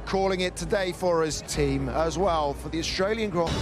calling it today for his team as well for the Australian Grand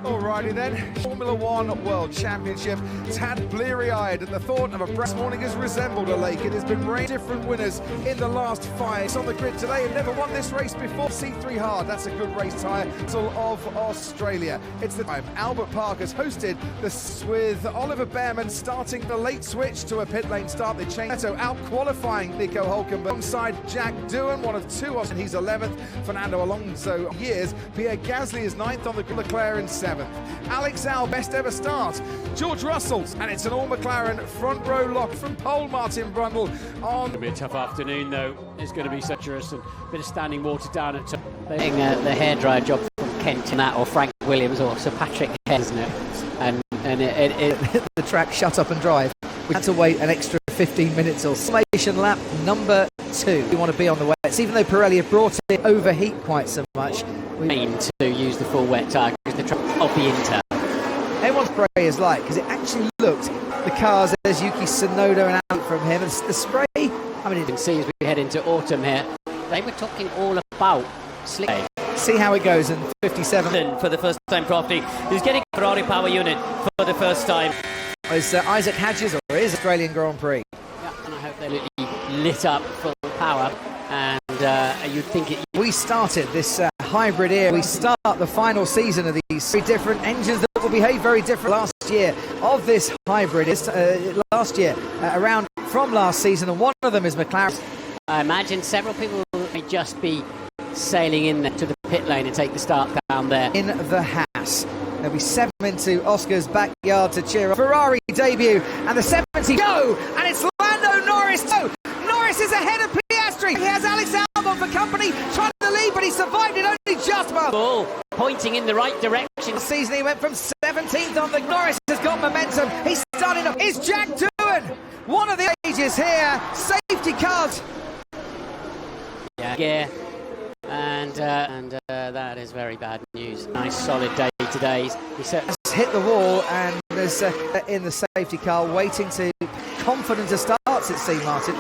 Alrighty then, Formula One World Championship. Tad bleary-eyed at the thought of a this morning has resembled a lake. It has been rain. Different winners in the last 5. It's on the grid today and never won this race before. C3 Hard, that's a good race tyre. Of Australia. It's the time. Albert Park has hosted this with Oliver Bearman starting the late switch to a pit lane start. They changed, so out qualifying Nico Hülkenberg alongside Jack Doohan, one of 2, and he's 11th. Fernando Alonso years. Pierre Gasly is 9th on the Leclerc in 7th. Alex Albon, best ever start. George Russell, and it's an all McLaren front row lock from pole. Martin Brundle on. It's going to be a tough afternoon though. It's going to be treacherous and a bit of standing water down at top. The hairdryer job from Kent in that, or Frank Williams, or Sir Patrick Kent, isn't it? And the track shut up and drive. We had to wait an extra 15 minutes or so. Lap number 2. We want to be on the wets, even though Pirelli have brought it overheat quite so much. We mean to use the full wet tyre because the track of the Inter. Everyone's spray is like, because it actually looked, the cars, there's Yuki Tsunoda and out from him, and the spray, I mean, you can see as we head into autumn here, they were talking all about slick. See how it goes in 57. For the first time properly, he's getting a Ferrari power unit for the first time. It's Isaac Hadges, or is Australian Grand Prix. Yeah, and I hope they're lit up full power, and you'd think it. We started this hybrid era. We start the final season of these 3 different engines that will behave very different last year of this hybrid. Last year, around from last season, and one of them is McLaren. I imagine several people may just be sailing in there to the pit lane and take the start down there. In the Haas. There'll be 7 into Oscar's backyard to cheer on. Ferrari debut, and the 70 go, and it's Lando Norris. Oh, Norris is ahead of Piastri. He has Alex Albon for company, trying to lead, but he survived it only just about. Ball pointing in the right direction. The season he went from 17th on the. Norris has got momentum. He's starting up. It's Jack Doohan, one of the ages here. Safety cars. Yeah. And that is very bad news. Nice solid day today. He has hit the wall and is in the safety car waiting to confident to starts, it seemed, Martin.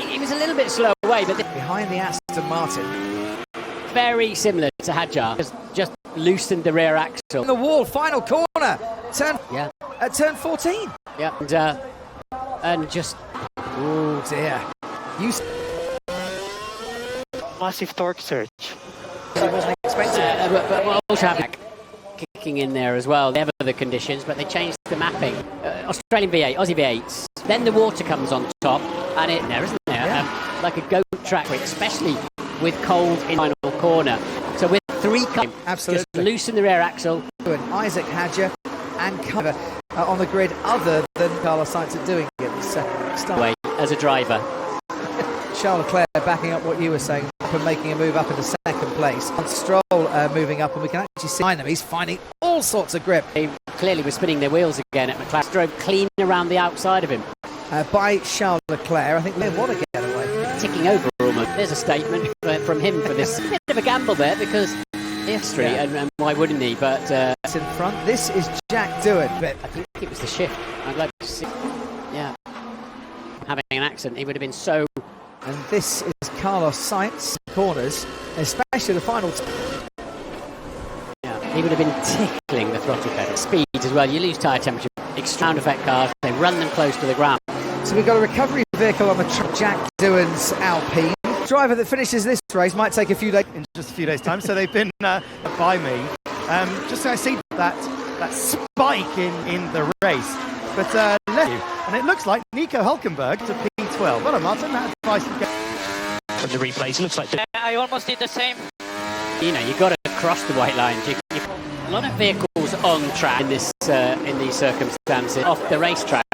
He was a little bit slow away, but behind the Aston Martin. Very similar to Hadjar, just loosened the rear axle. In the wall, final corner, turn 14. Yeah, and just oh dear. Massive torque surge. I wasn't expecting but also have kicking in there as well. They have the conditions, but they changed the mapping. Australian V8, Aussie V8s. Then the water comes on top, and it there, isn't there? Yeah. Like a goat track, especially with cold in the final corner. So with 3 cars, absolutely, just loosen the rear axle. And Isaac Hadger and cover on the grid, other than Carlos Sainz at doing it. Start as a driver. Charles Leclerc backing up what you were saying and making a move up into 2nd place. And Stroll moving up, and we can actually see him. He's finding all sorts of grip. They clearly were spinning their wheels again at McLaren. Drove clean around the outside of him. By Charles Leclerc. I think they want to get away. Ticking over almost. There's a statement from him for this. A bit of a gamble there because history, and why wouldn't he? But in front, this is Jack Doohan. I think it was the shift. I'd like to see. Yeah. Having an accident, he would have been so. And this is Carlos Sainz corners, especially the final. Yeah, he would have been tickling the throttle pedal. Speed as well. You lose tyre temperature. Sound effect cars. They run them close to the ground. So we've got a recovery vehicle on the track. Jack Doohan's Alpine. Driver that finishes this race might take a few days. In just a few days' time. So they've been by me. Just so I see that spike in the race. But and it looks like Nico Hülkenberg to P12. Well, Martin, that advice from the replays looks like I almost did the same. You know, you've got to cross the white lines. A lot of vehicles on track in these circumstances off the racetrack.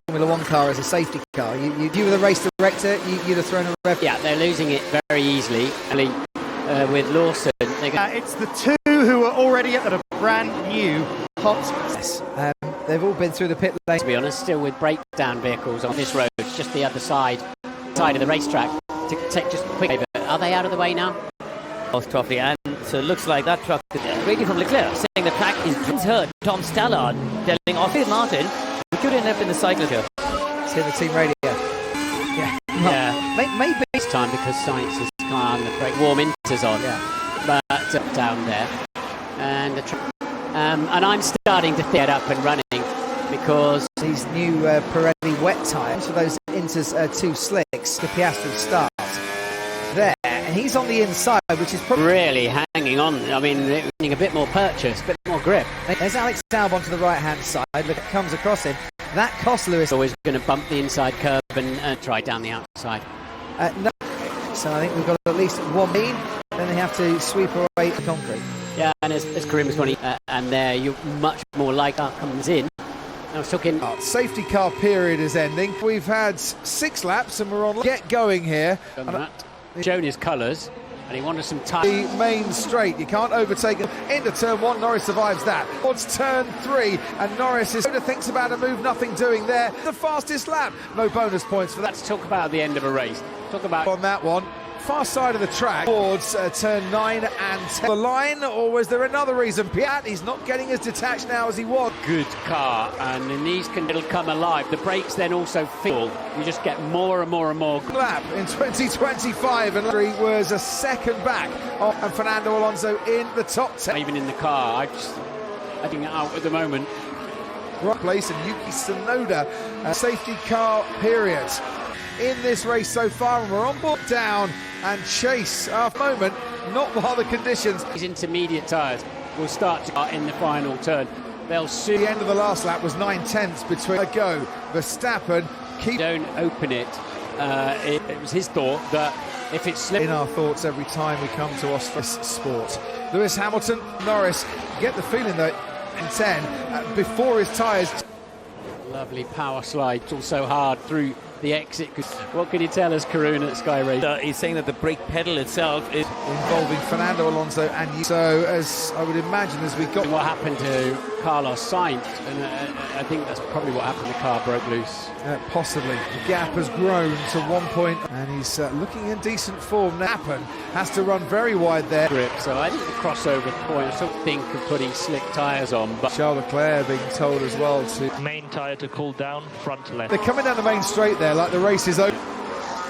Formula One car as a safety car. You were the race director. You'd have thrown a rev. Yeah, they're losing it very easily. With Lawson, it's the 2 who are already at a brand new hot. Yes. They've all been through the pit lane. To be honest, still with breakdown vehicles on this road, just the other side of the racetrack. To take just quickly, but are they out of the way now? Trophy, and so it looks like that truck is waiting from Leclerc, saying the track is hurt. Tom Stallard telling Aston Martin we could end up in the cycle here. It's in the team radio. Yeah. Yeah. Maybe. This time because Sainz has gone the break. Warm inters on. Yeah. But down there. And and I'm starting to get up and running because These new Pirelli wet tyres for those inters too slicks. The Piastri start there, and he's on the inside, which is probably really hanging on. I mean, needing a bit more purchase, a bit more grip. There's Alex Albon to the right-hand side. Look, it comes across him. That cost Lewis. Always going to bump the inside curb and try down the outside. No. So I think we've got at least one mean. Then they have to sweep away the concrete. Yeah, and as Karim was going, and there you're much more like comes in. I was talking. Safety car period is ending. We've had 6 laps and we're on get going here. Shown his colours, and he wanted some time. The main straight, you can't overtake him into turn 1. Norris survives that. Towards turn 3, and Norris thinks about a move, nothing doing there. The fastest lap, no bonus points for that. Let's talk about the end of a race. Talk about On that one, far side of the track towards turn 9 and 10. The line, or was there another reason? Piat, he's not getting as detached now as he was. good car, and in these it'll come alive. The brakes then also feel. You just get more and more and more. Lap in 2025, and Larry was a second back and Fernando Alonso in the top 10. Even in the car, I think out at the moment. Right place, and Yuki Tsunoda, safety car period in this race so far, and we're on board down and chase after moment, not while the conditions. These intermediate tyres will start to in the final turn. They'll soon. The end of the last lap was 9/10 between Verstappen. Don't open it. It was his thought that if it slipped. In our thoughts every time we come to Australia sport. Lewis Hamilton, Norris, get the feeling that in 10 before his tyres. Lovely power slide. It's also hard through the exit. What can you tell us, Karun, at Sky Race? He's saying that the brake pedal itself is Involving Fernando Alonso and you. So, as I would imagine, as we got. What happened to Carlos Sainz, and I think that's probably what happened. The car broke loose. Possibly. The gap has grown to 1 point, and he's looking in decent form. Happen has to run very wide there. Grip. So I think the crossover point, I still think of putting slick tyres on, but Charles Leclerc being told as well to. Main tyre to cool down, front left. They're coming down the main straight there, like the race is over.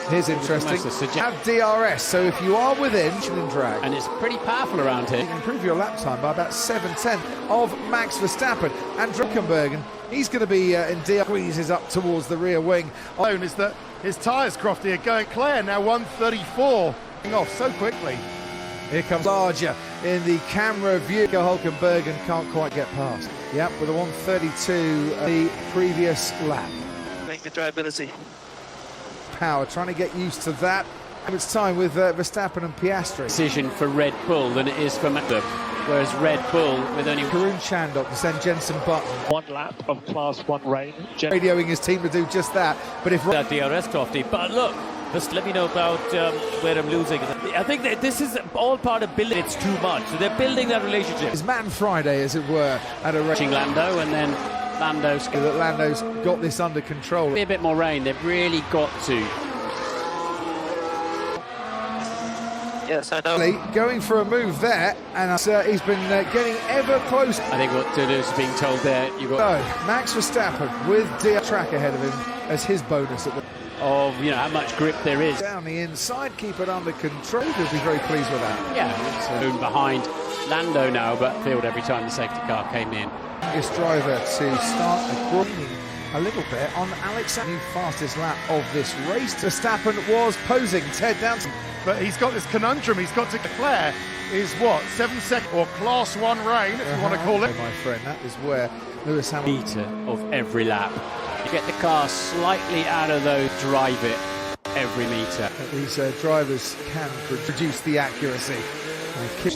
Here's interesting. Have DRS, so if you are within drag, and it's pretty powerful around here. you can improve your lap time by about 7/10 of Max Verstappen and Druckenbergen. He's going to be in DRS, squeezes up towards the rear wing. Is that his tyres, Crofty, are going clear now. 134 off so quickly. Here comes larger in the camera view. Hulkenberg can't quite get past. Yep, with a 132 the previous lap. Make the drivability. Power, trying to get used to that. It's time with Verstappen and Piastri. Decision for Red Bull than it is for Mazda. Whereas Red Bull, with only Karun Chandok to send Jenson Button. 1 lap of Class 1 rain. Radioing his team to do just that. But if that DRS, Crofty. But look, just let me know about where I'm losing. I think that this is all part of building. It's too much. So they're building that relationship. it's Man Friday, as it were, at a race. Lando, and then Lando's That Lando's got this under control. be a bit more rain. They've really got to. Yes, I know. Going for a move there, and he's been getting ever closer. I think what Deleuze is being told there, you've got So, Max Verstappen with the track ahead of him as his bonus at the of how much grip there is. down the inside, keep it under control. He'll be very pleased with that. Yeah, it's moving behind Lando now, but field every time the safety car came in. This driver to start growing a little bit on Alex, new fastest lap of this race. Verstappen was posing Ted down. But he's got this conundrum. He's got to declare is what 7 seconds or Class 1 rain, if you want to call it. My friend, that is where Lewis Hamilton. Meter of every lap. You get the car slightly out of those, drive it every meter. These drivers can produce the accuracy.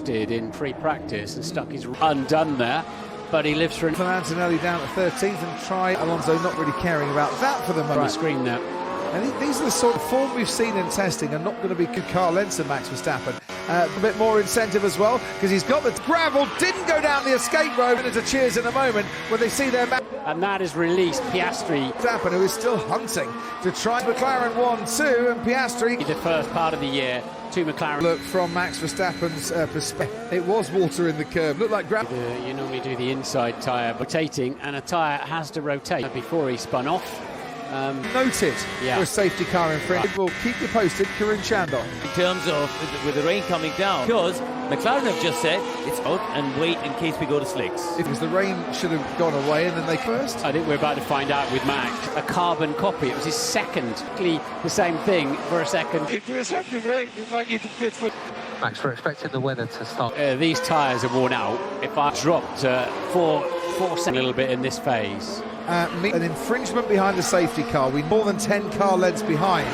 Did in pre-practice and stuck his undone there, but he lives for From Antonelli down at 13th, and try Alonso not really caring about that for the on the moment. screen now. And these are the sort of form we've seen in testing are not going to be good car lengths of Max Verstappen. a bit more incentive as well, because he's got the gravel, didn't go down the escape road, and it's a cheers in a moment when they see their man. And that has released Piastri. Verstappen, who is still hunting to try McLaren 1-2, and Piastri. The first part of the year to McLaren. Look, from Max Verstappen's perspective, it was water in the curb. Looked like gravel. You normally do the inside tyre rotating, and a tyre has to rotate before he spun off. Noted yeah. for a safety car in front. We'll keep you posted, Karin Chandon. In terms of with the rain coming down, because McLaren have just said it's out and wait in case we go to slicks. It was the rain should have gone away, and then they first. I think we're about to find out with Max. A carbon copy. It was his second. The same thing for a second. Max, we're expecting the weather to start. These tyres are worn out. If I dropped 4 seconds a little bit in this phase. An infringement behind the safety car. We more than 10 car lengths behind.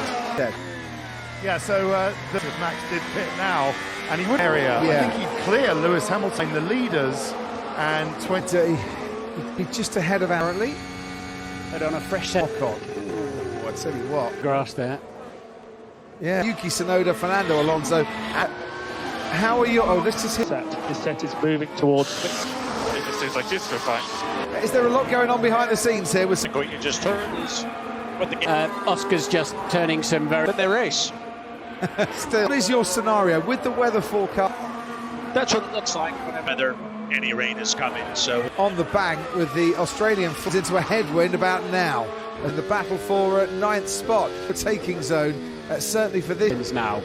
Yeah, so Max did pit now, and he would area. Yeah. I think he'd clear Lewis Hamilton, the leaders, and 20. He'd be just ahead of Aaron. But on a fresh set. I tell you what. Grass there. Yeah. Yuki Tsunoda, Fernando Alonso. How are you? Oh, this is his. This set is moving towards. It just looks like this for fine. Is there a lot going on behind the scenes here? With Going to just turns. Oscar's just turning some very. But they race. still, what is your scenario with the weather forecast? That's what it looks like whenever any rain is coming. So On the bank with the Australian into a headwind about now, and the battle for 9th spot, the taking zone, certainly for this. Now,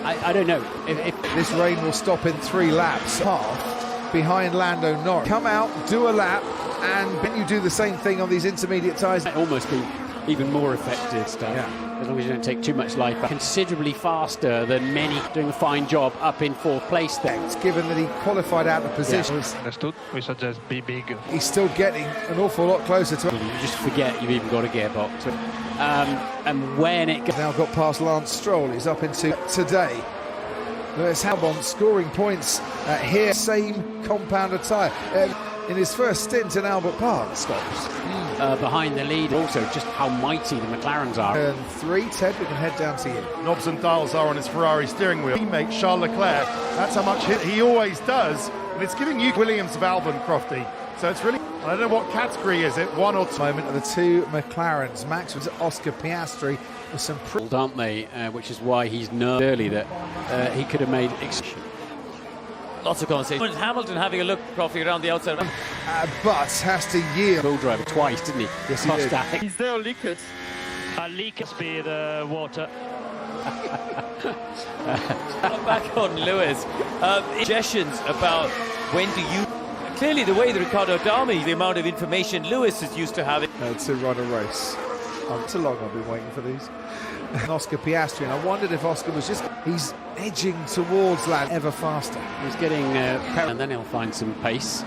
I don't know if This rain will stop in 3 laps. Half behind Lando Norris. Come out, do a lap, and then you do the same thing on these intermediate tyres. might almost be even more effective stuff. Yeah. As long as you don't take too much life. Considerably faster than many, doing a fine job up in 4th place there. It's given that he qualified out of position. understood. We should just be big. He's still getting an awful lot closer to it. You just forget you've even got a gearbox. And when it goes. Now got past Lance Stroll. He's up into today. Lewis Hamilton scoring points here. Same compounder tyre. In his first stint in Albert Park. Stops. Behind the lead. Also, just how mighty the McLarens are. Turn 3, Ted, we can head down to you. knobs and dials are on his Ferrari steering wheel. Teammate Charles Leclerc, that's how much hit he always does, and it's giving you Williams of Albon, Crofty. So it's really, I don't know what category is it, 1 or 2. Moment of the 2 McLarens. Max was Oscar Piastri with some Aren't they? Which is why he's nervous early that he could have made. Lots of conversation. Hamilton having a look, Crofty, around the outside. but has to yield. Bull driver twice, didn't he? Yes, he did. Alex. Is there a leakage? A leak must be the water. Back on Lewis. Suggestions about when do you. Clearly, the way the Ricardo Adami, the amount of information Lewis is used to having. To run a race. Too long I've been waiting for these. And Oscar Piastri, and I wondered if Oscar was he's edging towards Land ever faster. He's getting and then he'll find some pace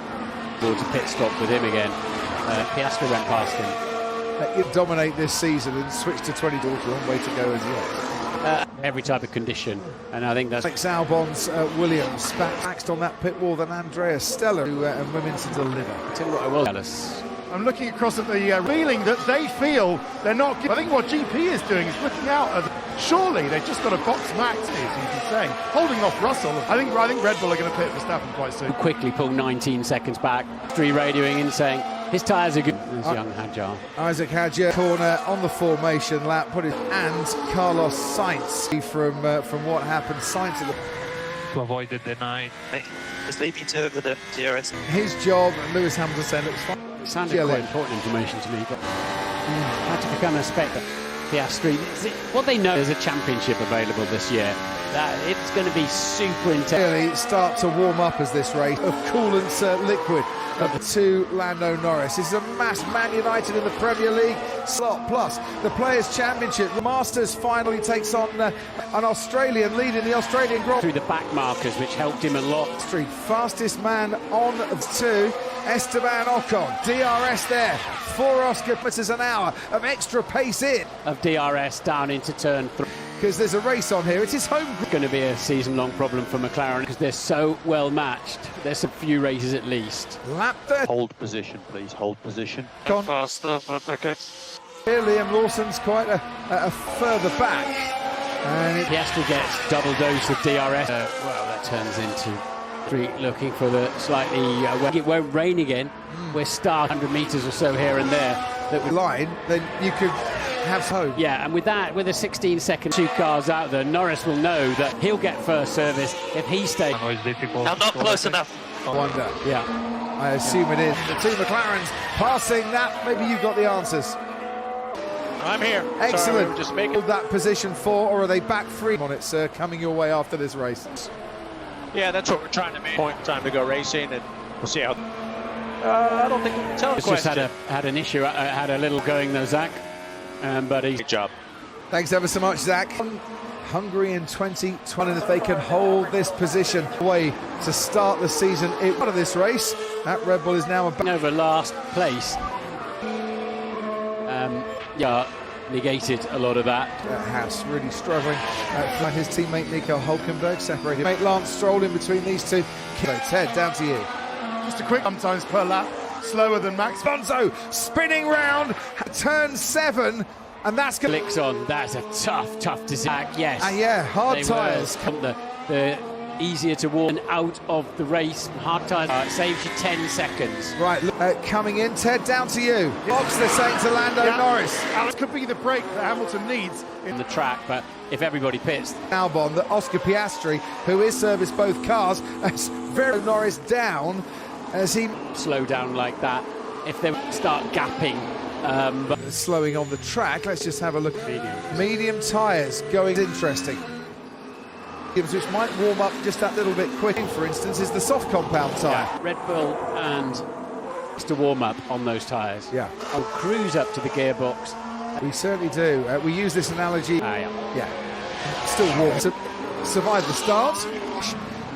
towards a pit stop with him again. Piastri went past him. He'll dominate this season and switch to 20 doors. A long way to go as yet. Every type of condition, and I think that's Alex Albon's Williams maxed on that pit wall than Andreas Stella and women to deliver. tell you what I was jealous. I'm looking across at the feeling that they feel they're not. I think what GP is doing is looking out at. Surely they've just got a box Max, as you can say, holding off Russell. I think Red Bull are going to pit Verstappen quite soon. Quickly pull 19 seconds back. Radioing in saying his tyres are good. This young Hadjar. Isaac Hadjar corner on the formation lap, and Carlos Sainz from what happened. Sainz at the. To avoid the denied. Just leave me to with the DRS. His job, Lewis Hamilton saying looks fine. It sounded quite important information to me, but had to become a spectre. Piastri, what they know is a championship available this year. That it's going to be super intense. Really start to warm up as this race of coolant liquid to Lando Norris. This is a mass Man United in the Premier League slot. Plus the Players' Championship. The Masters finally takes on an Australian lead in the Australian Grand Prix. Through the back markers, which helped him a lot. Fastest man on 2, Esteban Ocon. DRS there, 4 Oscar kilometers an hour of extra pace in. Of DRS down into turn 3. Because there's a race on here. It's his home. Going to be a season-long problem for McLaren because they're so well matched. There's a few races at least. Lap 30. Hold position, please. Hold position. Faster, but okay. Here, Liam Lawson's quite a further back. And Piastri gets double dose of DRS. Well, that turns into Prix looking for the slightly... it won't rain again. We're stuck 100 metres or so here and there. That would line, then you could have hope. Yeah, and with that, with a 16-second 2 cars out there, Norris will know that he'll get first service if he stays. I'm not close enough. I wonder. Yeah. I assume it is. The two McLarens passing that. Maybe you've got the answers. I'm here. Excellent. Sorry, just making Hold that position 4, or are they back 3 on it, sir, coming your way after this race? Yeah, that's what we're trying to make. Time to go racing, and we'll see how. I don't think we can tell. It's just had an issue, had a little going though, Zach. But he's... Good job. Thanks ever so much, Zach. Hungary in 2020, and if they can hold this position away to start the season out of this race, that Red Bull is now over last place. Yeah, negated a lot of that. Haas really struggling. His teammate Nico Hulkenberg separated. Mate Lance Stroll in between these two. Ted, down to you. Just a quick sometimes per lap, slower than Max. Bonzo spinning round, turn 7, and that's going Flicks on. That's a tough decision. Yes. yeah, hard tyres. The easier to warn out of the race. Hard tyres saves you 10 seconds. Right, coming in, Ted, down to you. Box, they're saying to Lando Norris. Alex could be the break that Hamilton needs In the track, but if everybody pits, Albon, that Oscar Piastri, who is serviced both cars, has very Norris down as he slow down like that. If they start gapping, but slowing on the track. Let's just have a look. Medium tyres going interesting. Which might warm up just that little bit quick. For instance, is the soft compound tyre. yeah, Red Bull and to warm up on those tyres. Yeah, I'll cruise up to the gearbox. we certainly do. We use this analogy. Yeah. Still warm to survive the start,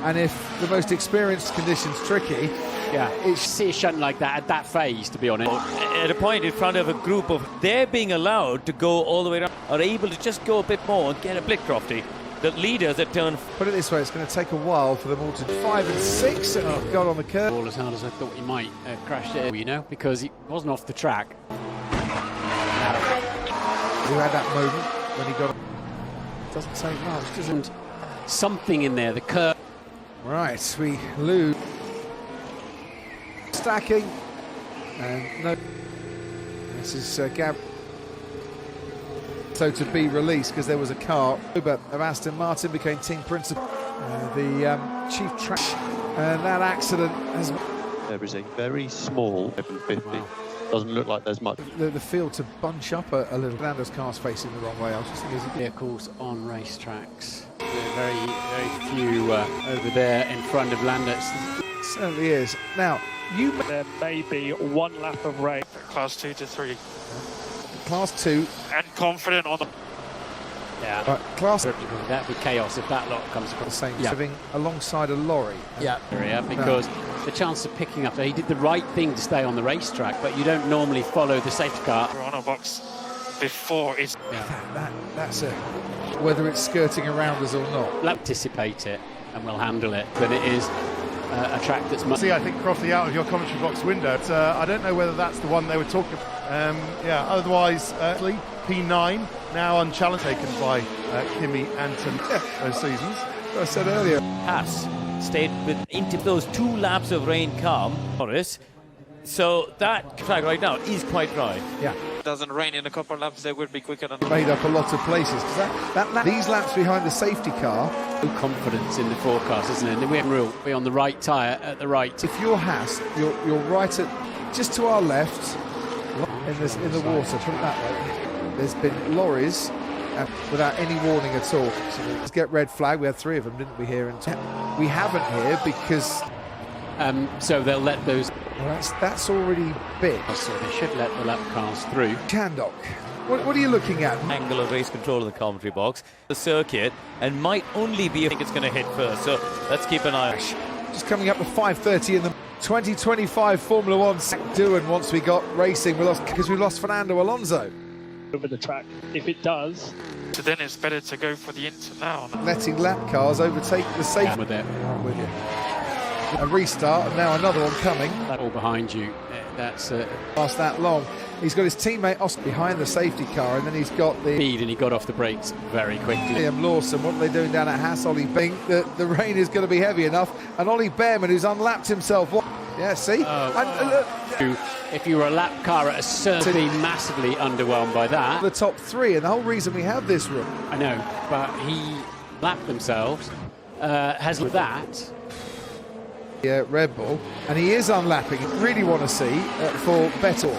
and if the most experienced conditions tricky, It's see a shunt like that at that phase, to be honest. At a point in front of a group of, they're being allowed to go all the way around, are able to just go a bit more and get a bit crofty. The leaders at turn... Put it this way, it's going to take a while for them all to 5 and 6, and he got on the curve. All as hard as I thought he might crash it, because he wasn't off the track. Who had that moment when he got... Doesn't take much, does it? Something in there, the curve. Right, we lose. Stacking, and no. This is Gab. So to be released because there was a car. Uber of Aston Martin became team principal. The chief track, and that accident has. There is a very small 750. Wow. Doesn't look like there's much. The field to bunch up a little. Lando's car's facing the wrong way. I was just thinking, Vehicles on racetracks. There are very few over there in front of Lando. certainly is. Now, there may be one lap of rain, class 2 to 3. Class 2. And confident on the... Yeah. Right, class... That'd be chaos if that lot comes across. The same, driving alongside a lorry. Yeah, because the chance of picking up... He did the right thing to stay on the racetrack, but you don't normally follow the safety car. We're on a box before it's... That's it. Whether it's skirting around us or not. We'll anticipate it, and we'll handle it, but it is a track that's much... See, I think Crofty out of your commentary box window. But, I don't know whether that's the one they were talking about. Otherwise, P9 now unchallenged, taken by Kimi Anton those seasons. I said earlier. Haas stayed into those 2 laps of rain calm, Norris. So that track right now is quite dry. Yeah. Doesn't rain in a couple of laps, they would be quicker than... Made up a lot of places. These laps behind the safety car... No confidence in the forecast, isn't it? We're on the right tyre at the right. If you're Haas, you're right at... Just to our left, in the water, put it that way. There's been lorries without any warning at all. So let's get red flag. We had 3 of them, didn't we, here? We haven't here because... So they'll let those... Well, that's already big. So they should let the lap cars through. Candok, what are you looking at? Angle of race control of the commentary box, the circuit, and might only be if it's going to hit first. So let's keep an eye on. Just coming up to 5:30 in the 2025 Formula One. Doing once we got racing, we lost Fernando Alonso. over the track. If it does, so then it's better to go for the instant now. Letting lap cars overtake the safety. I'm with it. I'm with you. A restart, and now another one coming. That all behind you. That's Past that long. He's got his teammate Oscar behind the safety car, and then he's got the Speed, and he got off the brakes very quickly. Liam Lawson. What are they doing down at Haas? Ollie think that the rain is going to be heavy enough, and Ollie Behrman, who's unlapped himself. Yeah, see? If you were a lap car at a certain, be massively underwhelmed by that. The top three, and the whole reason we have this room. I know, but he lapped themselves. Has that. Yeah, Red Bull, and he is unlapping. Really want to see for Vettel.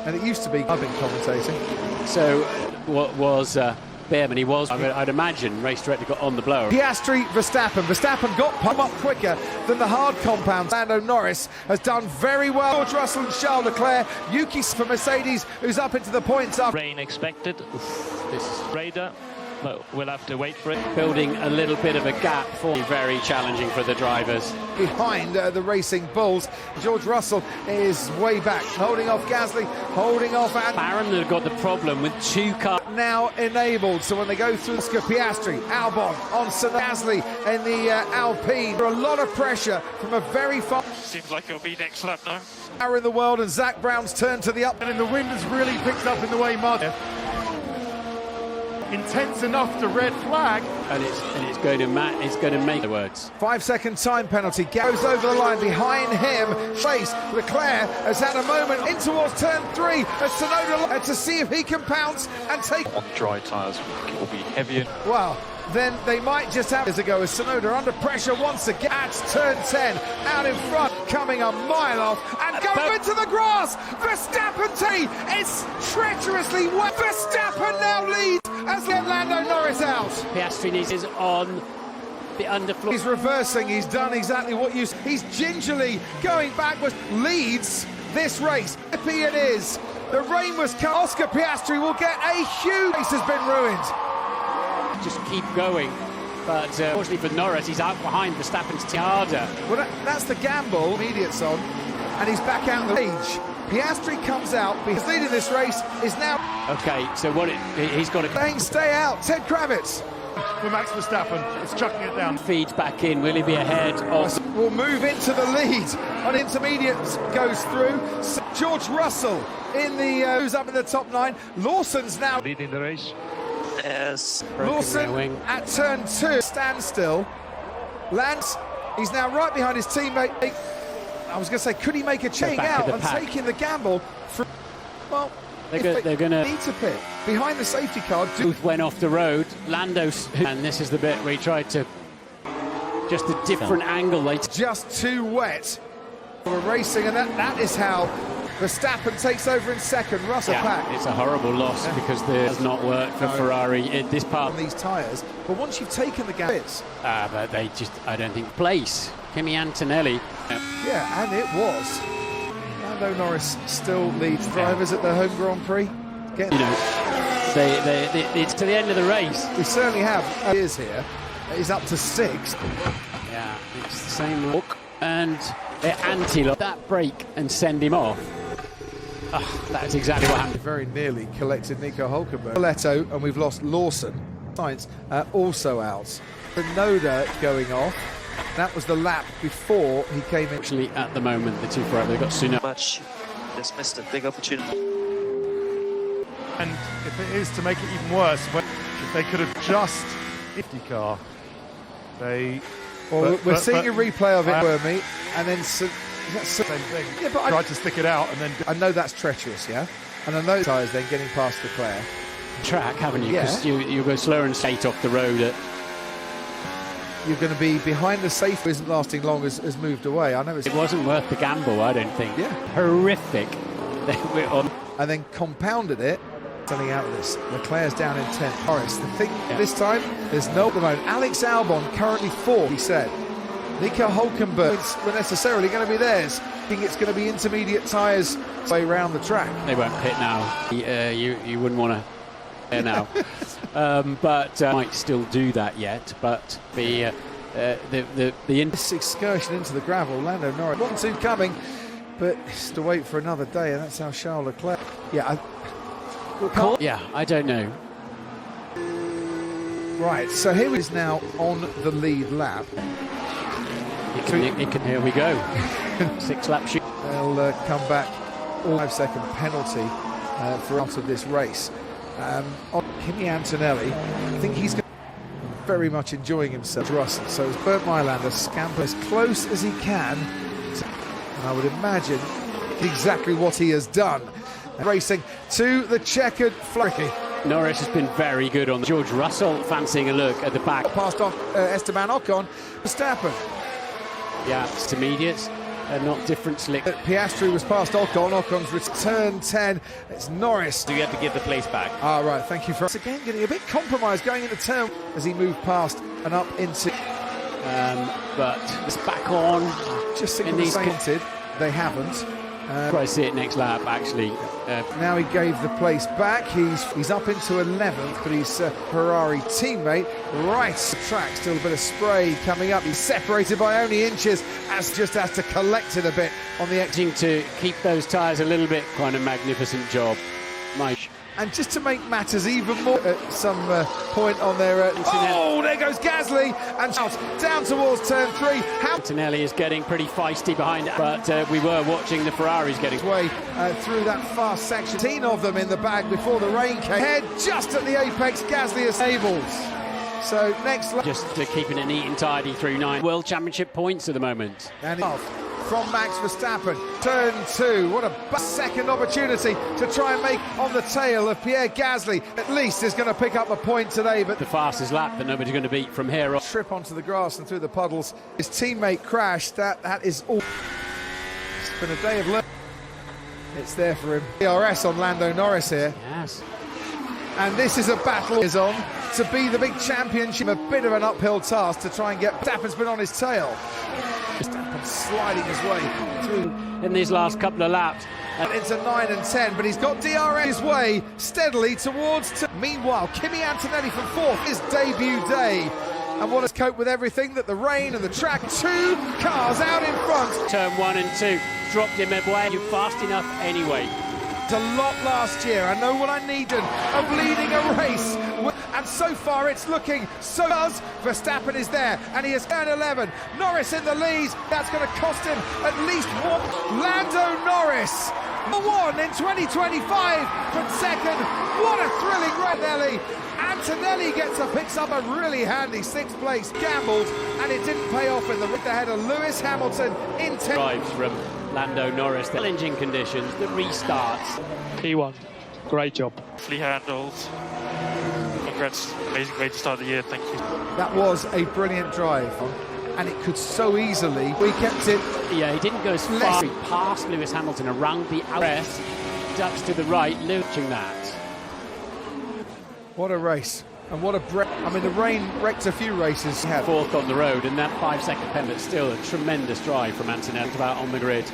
And it used to be I've been commentating. So what was Behrman? He was, I'd imagine, race director got on the blower. Piastri, Verstappen. Verstappen got pump up quicker than the hard compound. Lando Norris has done very well. George Russell and Charles Leclerc. Yuki for Mercedes, who's up into the points up. Rain expected. This is Radar. But we'll have to wait for it. building a little bit of a gap for very challenging for the drivers. Behind the Racing Bulls, George Russell is way back, holding off Gasly, holding off Baron have got the problem with two cars. Now enabled, so when they go through Piastri, Albon on Gasly in the Alpine, there a lot of pressure from a very far. Seems like it'll be next lap now. Power in the world, and Zach Brown's turned to the up. And the wind has really picked up in the way Martin. Intense enough to red flag, And it's going to make the words. 5 second time penalty. Goes over the line behind him. Chase Leclerc has had a moment in towards turn 3 as Tsunoda to see if he can pounce and take. On dry tyres, it will be heavier. Well, then they might just have to go as Tsunoda under pressure once again at turn 10, out in front, coming a mile off and going into the grass. Verstappen it's treacherously wet. Verstappen now leads as Lando Norris out. Piastri is on the underfloor. He's reversing. He's done exactly what you. He's gingerly going backwards. Leads this race. Happy it is. The rain was cut. Oscar Piastri will get a huge. Race has been ruined. Just keep going, but unfortunately for Norris, he's out behind Verstappen's Tiada. Well, that's the gamble. Immediate's on, and he's back out in the cage. Piastri comes out. He's leading this race. Is now. Okay, so he's got to stay out. Ted Kravitz. for Max Verstappen. It's chucking it down. Feeds back in. Will he be ahead of? Will move into the lead. On intermediate goes through. George Russell in the who's up in the top 9. Lawson's now leading the race. Yes. Lawson at turn 2, standstill. Lance, he's now right behind his teammate. I was going to say, could he make a change out and taking the gamble? Well, they're going to need to pit behind the safety car. Both went off the road. Lando's, and this is the bit where he tried to just a different angle. They just too wet. We're racing, and that is how Verstappen takes over in second. Russell back. It's a horrible loss because it has not worked for Ferrari in this part. On these tyres, but once you've taken the gap, but they just, I don't think, place. Kimi Antonelli. Yeah, and it was. Lando Norris still leads drivers at the home Grand Prix. It's to the end of the race. We certainly have. Years here. He's up to 6th. Yeah, it's the same look. And anti-lock that brake and send him off. That's exactly what happened. Very nearly collected Nico Hülkenberg. Leto, and we've lost Lawson. Sainz also out. Tsunoda going off. That was the lap before he came in. Actually, at the moment, the two Ferrari, they've got Tsunoda. Much. Just missed a big opportunity. And if it is to make it even worse, if they could have just 50 car, they. Well, we're seeing a replay of it, were me, and then same thing. Yeah, but tried to stick it out, and then. I know that's treacherous, yeah, and I know tyres then getting past Leclerc. Track, haven't you? Because you go slower and straight off the road. You're going to be behind the safe. Isn't lasting long has moved away. I know it wasn't worth the gamble. I don't think. Yeah, horrific. And then compounded it. Something out of this. Leclerc's down in 10th. Norris, the thing this time, there's no at the moment. Alex Albon currently 4th, he said. Nico Hülkenberg were necessarily going to be theirs. I think it's going to be intermediate tyres way round the track. They won't pit now. You wouldn't want to now. But might still do that yet. But the this excursion into the gravel, Lando Norris 1-2 coming, but it's to wait for another day, and that's how Charles Leclerc. Yeah. I don't know. Right, so here is now on the lead lap. Here we go. 6 lap shoot. They'll come back 5-second penalty for out of this race. On Kimi Antonelli, I think he's very much enjoying himself. Russell, so as Bert Mylander scamper as close as he can, and I would imagine exactly what he has done. Racing to the checkered flag. Norris has been very good on George Russell, fancying a look at the back. Past Esteban Ocon, Verstappen. Yeah, it's intermediates. Not different slick. Piastri was past Ocon. Ocon's return 10. It's Norris. So you have to give the place back. Ah, right. Thank you for again getting a bit compromised going into turn as he moved past and up into. But it's back on. Just think they painted. They haven't. Try to see it next lap, actually. Now he gave the place back. He's up into 11th, but he's Ferrari teammate. Right track, still a bit of spray coming up. He's separated by only inches, as just has to collect it a bit on the exit. To keep those tyres a little bit, quite a magnificent job. Mike. And just to make matters even more, at some point on their... oh, there goes Gasly, and out, down towards turn 3. Antonelli is getting pretty feisty behind, but we were watching the Ferraris getting... way through that fast section. 10 of them in the bag before the rain came. Head just at the apex, Gasly is able. So next... just keeping it neat and tidy through 9 World Championship points at the moment. And from Max Verstappen, turn 2. What a second opportunity to try and make on the tail of Pierre Gasly. At least is going to pick up a point today, but the fastest lap that nobody's going to beat from here on. Trip onto the grass and through the puddles. His teammate crashed. That is all. It's been a day of learning. It's there for him. DRS on Lando Norris here. Yes. And this is a battle is on to be the big championship. A bit of an uphill task to try and get Verstappen's been on his tail. Verstappen sliding his way through in these last couple of laps. Into 9 and 10, but he's got DRS his way steadily towards... Meanwhile, Kimi Antonelli from 4th, his debut day. And want to cope with everything that the rain and the track. 2 cars out in front. Turn 1 and 2, dropped him midway. You're fast enough anyway. A lot last year. I know what I needed of leading a race, and so far it's looking so. Verstappen is there, and he has turned 11. Norris in the lead. That's going to cost him at least one. Lando Norris, #1 in 2025 from second. What a thrilling rally! Antonelli picks up a really handy 6th place. Gambled, and it didn't pay off in the ahead of Lewis Hamilton in 10. Drives from Lando Norris, the challenging conditions, the restarts. P1, great job. Fully handled. Congrats, amazing way to start the year, thank you. That was a brilliant drive, and it could so easily. We kept it. Yeah, he didn't go as far. He passed Lewis Hamilton around the outrest, ducks to the right, looking that. What a race. And what a break. I mean, the rain wrecked a few races. 4th on the road, and that 5-second pen, but still a tremendous drive from Antonelli about on the grid.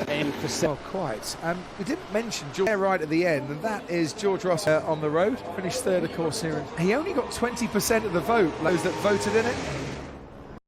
In for well, quite. We didn't mention George right at the end, and that is George Russell on the road. Finished 3rd, of course, here. He only got 20% of the vote, those that voted in it.